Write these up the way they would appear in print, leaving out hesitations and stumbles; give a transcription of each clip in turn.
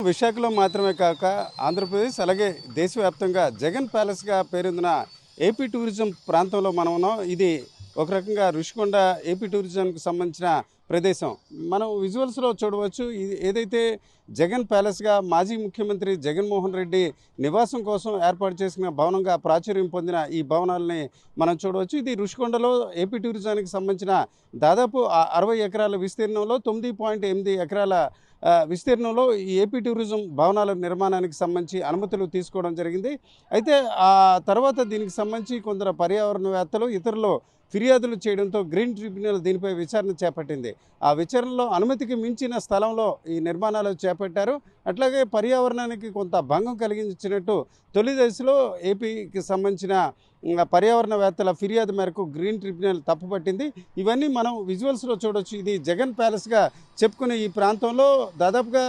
విశాఖలో మాత్రమే కాక ఆంధ్రప్రదేశ్ అలాగే దేశవ్యాప్తంగా జగన్ ప్యాలెస్గా పేరొందిన ఏపీ టూరిజం ప్రాంతంలో మనం ఉన్నాం. ఇది ఒక రకంగా ఋషికొండ ఏపీ టూరిజంకి సంబంధించిన ప్రదేశం. మనం విజువల్స్లో చూడవచ్చు. ఇది ఏదైతే జగన్ ప్యాలెస్గా మాజీ ముఖ్యమంత్రి జగన్మోహన్ రెడ్డి నివాసం కోసం ఏర్పాటు చేసిన భవనంగా ప్రాచుర్యం పొందిన ఈ భవనాలని మనం చూడవచ్చు. ఇది ఋషికొండలో ఏపీ టూరిజానికి సంబంధించిన దాదాపు 60 ఎకరాల విస్తీర్ణంలో 9.8 ఎకరాల విస్తీర్ణంలో ఈ ఏపీ టూరిజం భవనాల నిర్మాణానికి సంబంధించి అనుమతులు తీసుకోవడం జరిగింది. అయితే ఆ తర్వాత దీనికి సంబంధించి కొందరు పర్యావరణవేత్తలు ఇతరులు ఫిర్యాదులు చేయడంతో గ్రీన్ ట్రిబ్యునల్ దీనిపై విచారణ చేపట్టింది. ఆ విచారణలో అనుమతికి మించిన స్థలంలో ఈ నిర్మాణాలు చేపట్టారు. అట్లాగే పర్యావరణానికి కొంత భంగం కలిగించినట్టు తొలి దశలో ఏపీకి సంబంధించిన పర్యావరణవేత్తల ఫిర్యాదు మేరకు గ్రీన్ ట్రిబ్యునల్ తప్పుపట్టింది. ఇవన్నీ మనం విజువల్స్లో చూడొచ్చు. ఇది జగన్ ప్యాలెస్గా చెప్పుకునే ఈ ప్రాంతంలో దాదాపుగా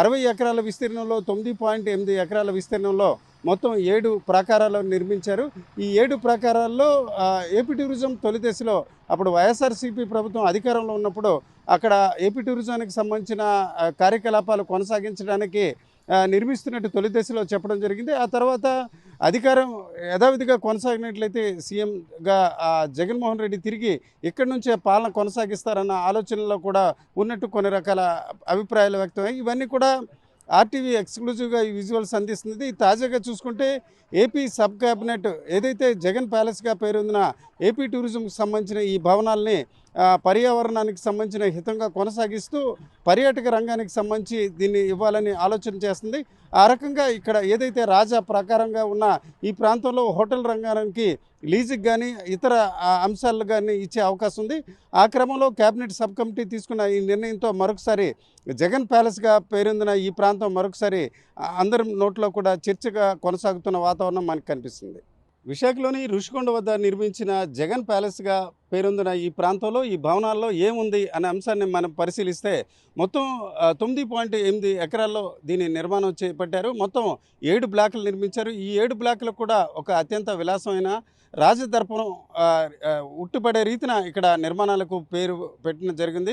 60 ఎకరాల విస్తీర్ణంలో 9.8 ఎకరాల విస్తీర్ణంలో మొత్తం 7 ప్రాకారాలు నిర్మించారు. ఈ 7 ప్రాకారాల్లో ఏపీ టూరిజం తొలి దశలో అప్పుడు వైఎస్ఆర్సీపీ ప్రభుత్వం అధికారంలో ఉన్నప్పుడు అక్కడ ఏపీ టూరిజానికి సంబంధించిన కార్యకలాపాలు కొనసాగించడానికి నిర్మిస్తున్నట్టు తొలి దశలో చెప్పడం జరిగింది. ఆ తర్వాత అధికారం యథావిధిగా కొనసాగినట్లయితే సీఎంగా జగన్మోహన్ రెడ్డి తిరిగి ఇక్కడి నుంచే పాలన కొనసాగిస్తారన్న ఆలోచనలో కూడా ఉన్నట్టు కొన్ని రకాల అభిప్రాయాలు వ్యక్తమయ్యాయి. ఇవన్నీ కూడా ఆర్టీవీ ఎక్స్క్లూజివ్గా ఈ విజువల్స్ అందిస్తుంది. తాజాగా చూసుకుంటే ఏపీ సబ్ క్యాబినెట్ ఏదైతే జగన్ ప్యాలెస్గా పేరొందిన ఏపీ టూరిజంకి సంబంధించిన ఈ భవనాల్ని పర్యావరణానికి సంబంధించిన హితంగా కొనసాగిస్తూ పర్యాటక రంగానికి సంబంధించి దీన్ని ఇవ్వాలని ఆలోచన చేస్తుంది. ఆ రకంగా ఇక్కడ ఏదైతే రాజా ప్రకారంగా ఉన్న ఈ ప్రాంతంలో హోటల్ రంగానికి లీజుకి కానీ ఇతర అంశాలు కానీ ఇచ్చే అవకాశం ఉంది. ఆ క్రమంలో కేబినెట్ సబ్ కమిటీ తీసుకున్న ఈ నిర్ణయంతో మరొకసారి జగన్ ప్యాలెస్గా పేరొందిన ఈ ప్రాంతం మరొకసారి అందరి నోట్లో కూడా చర్చగా కొనసాగుతున్న వాతావరణం మనకు కనిపిస్తుంది. విశాఖలోని ఋషికొండ వద్ద నిర్మించిన జగన్ ప్యాలెస్గా పేరొందిన ఈ ప్రాంతంలో ఈ భవనాల్లో ఏముంది అనే అంశాన్ని మనం పరిశీలిస్తే మొత్తం 9.8 ఎకరాల్లో దీని నిర్మాణం చేపట్టారు. మొత్తం 7 బ్లాకులు నిర్మించారు. ఈ 7 బ్లాకులు కూడా ఒక అత్యంత విలాసమైన రాజదర్పణం ఉట్టిపడే రీతిన ఇక్కడ నిర్మాణాలకు పేరు పెట్టడం జరిగింది.